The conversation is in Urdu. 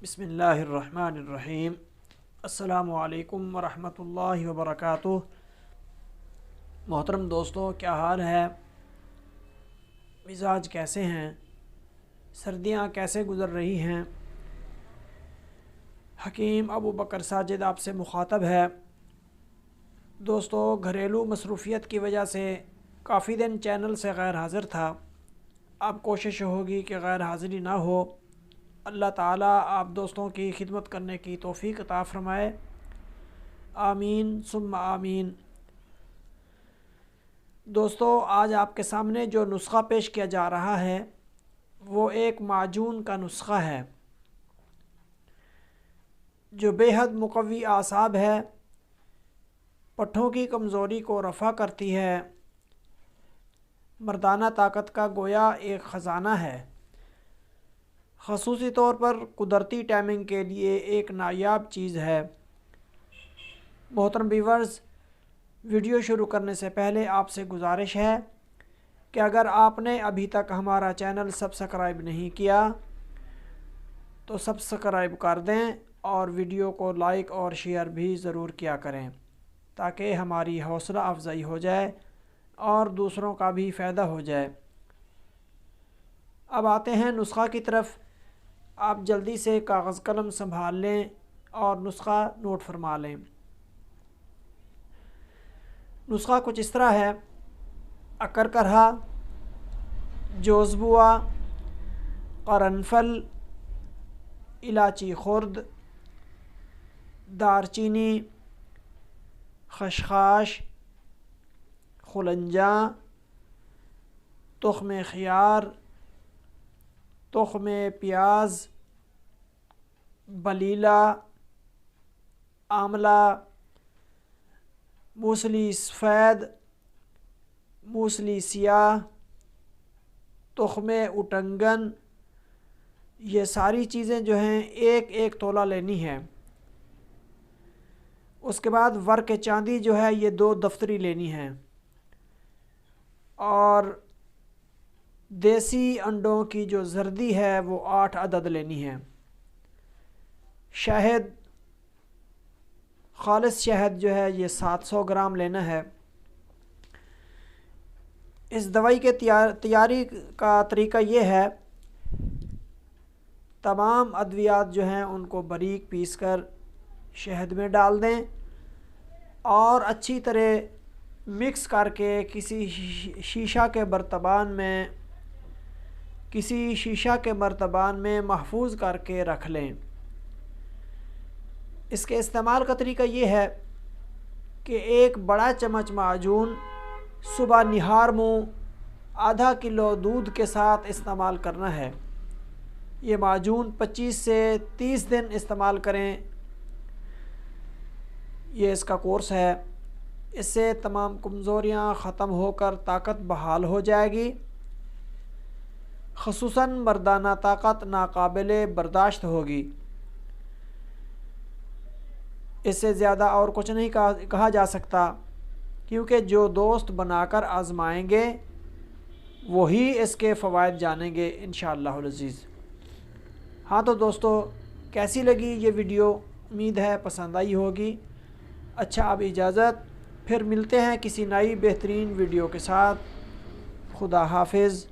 بسم اللہ الرحمن الرحیم۔ السلام علیکم ورحمۃ اللہ وبرکاتہ۔ محترم دوستو، کیا حال ہے؟ مزاج کیسے ہیں؟ سردیاں کیسے گزر رہی ہیں؟ حکیم ابو بکر ساجد آپ سے مخاطب ہے۔ دوستو، گھریلو مصروفیت کی وجہ سے کافی دن چینل سے غیر حاضر تھا۔ اب کوشش ہوگی کہ غیر حاضری نہ ہو۔ اللہ تعالیٰ آپ دوستوں کی خدمت کرنے کی توفیق عطا فرمائے، آمین ثم آمین۔ دوستو، آج آپ کے سامنے جو نسخہ پیش کیا جا رہا ہے وہ ایک معجون کا نسخہ ہے جو بے حد مقوی اعصاب ہے، پٹھوں کی کمزوری کو رفع کرتی ہے، مردانہ طاقت کا گویا ایک خزانہ ہے، خصوصی طور پر قدرتی ٹائمنگ کے لیے ایک نایاب چیز ہے۔ محترم ویورز، ویڈیو شروع کرنے سے پہلے آپ سے گزارش ہے کہ اگر آپ نے ابھی تک ہمارا چینل سبسکرائب نہیں کیا تو سبسکرائب کر دیں اور ویڈیو کو لائک اور شیئر بھی ضرور کیا کریں تاکہ ہماری حوصلہ افزائی ہو جائے اور دوسروں کا بھی فائدہ ہو جائے۔ اب آتے ہیں نسخہ کی طرف۔ آپ جلدی سے کاغذ قلم سنبھال لیں اور نسخہ نوٹ فرما لیں۔ نسخہ کچھ اس طرح ہے: اکرکرہا، جوزبوا، قرنفل، الائچی خرد، دارچینی، خشخاش، خلنجاں، تخم خیار، تخم پیاز، بلیلہ، آملہ، موسلی سفید، موسلی سیاہ، تخم اٹنگن، یہ ساری چیزیں جو ہیں ایک ایک تولہ لینی ہے۔ اس کے بعد ورق چاندی جو ہے یہ 2 دفتری لینی ہے، اور دیسی انڈوں کی جو زردی ہے وہ 8 عدد لینی ہے۔ شہد، خالص شہد جو ہے یہ 700 گرام لینا ہے۔ اس دوائی کے تیاری کا طریقہ یہ ہے: تمام ادویات جو ہیں ان کو باریک پیس کر شہد میں ڈال دیں اور اچھی طرح مکس کر کے کسی شیشہ کے مرتبان میں محفوظ کر کے رکھ لیں۔ اس کے استعمال کا طریقہ یہ ہے کہ 1 بڑا چمچ معجون صبح نہار منہ ½ کلو دودھ کے ساتھ استعمال کرنا ہے۔ یہ معجون 25 سے 30 دن استعمال کریں، یہ اس کا کورس ہے۔ اس سے تمام کمزوریاں ختم ہو کر طاقت بحال ہو جائے گی، خصوصاً مردانہ طاقت ناقابل برداشت ہوگی۔ اس سے زیادہ اور کچھ نہیں کہا جا سکتا، کیونکہ جو دوست بنا کر آزمائیں گے وہی اس کے فوائد جانیں گے انشاءاللہ العزیز۔ ہاں تو دوستو، کیسی لگی یہ ویڈیو؟ امید ہے پسند آئی ہوگی۔ اچھا، اب اجازت، پھر ملتے ہیں کسی نئی بہترین ویڈیو کے ساتھ۔ خدا حافظ۔